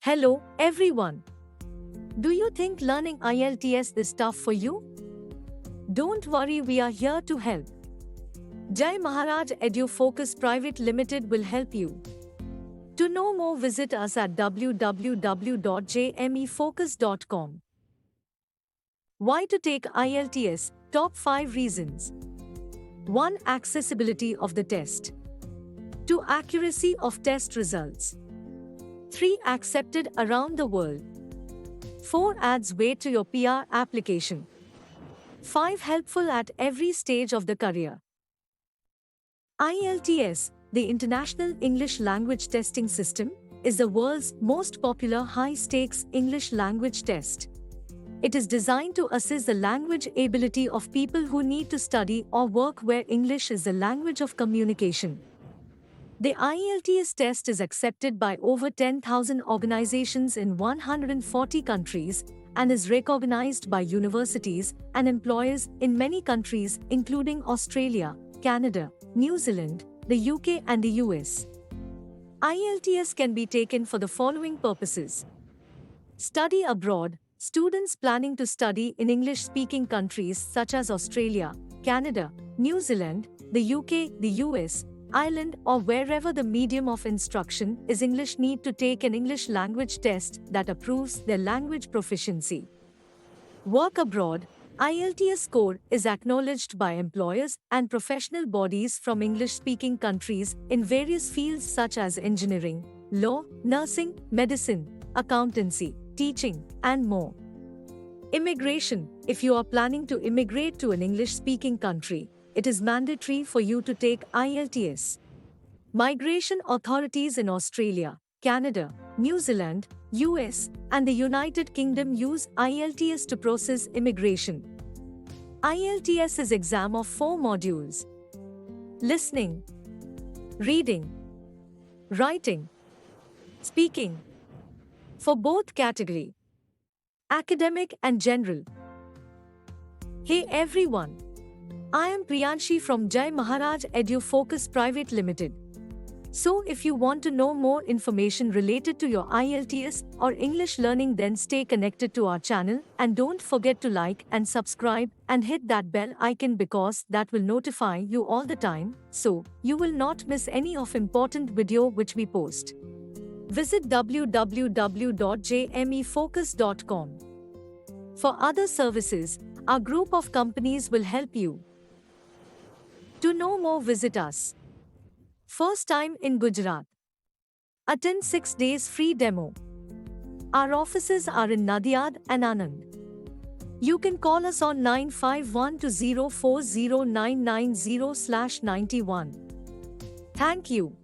Hello, everyone. Do you think learning IELTS is tough for you? Don't worry, we are here to help. Jai Maharaj Edu Focus Private Limited will help you. To know more, visit us at www.jmefocus.com. Why to take IELTS? Top 5 reasons. 1. Accessibility of the test. 2. Accuracy of test results. 3. Accepted around the world. 4. Adds weight to your PR application. 5. Helpful at every stage of the career. IELTS, the International English Language Testing System, is the world's most popular high-stakes English language test. It is designed to assess the language ability of people who need to study or work where English is the language of communication. The IELTS test is accepted by over 10,000 organizations in 140 countries and is recognized by universities and employers in many countries including Australia, Canada, New Zealand, the UK and the US. IELTS can be taken for the following purposes. Study abroad. Students planning to study in English-speaking countries such as Australia, Canada, New Zealand, the UK, the US, Ireland or wherever the medium of instruction is English need to take an English language test that approves their language proficiency. Work abroad. IELTS score is acknowledged by employers and professional bodies from English-speaking countries in various fields such as engineering, law, nursing, medicine, accountancy, teaching, and more. Immigration. If you are planning to immigrate to an English-speaking country, it is mandatory for you to take IELTS. Migration authorities in Australia, Canada, New Zealand, US, and the United Kingdom use IELTS to process immigration. IELTS is exam of 4 modules: listening, reading, writing, speaking. For both category, academic and general. Hey everyone, I am Priyanshi from Jai Maharaj Edu Focus Private Limited. So if you want to know more information related to your IELTS or English learning, then stay connected to our channel and don't forget to like and subscribe and hit that bell icon because that will notify you all the time so you will not miss any of important video which we post. Visit www.jmefocus.com. For other services, our group of companies will help you. To know more, visit us. First time in Gujarat. Attend 6 days free demo. Our offices are in Nadiad and Anand. You can call us on 95120409990/91. Thank you.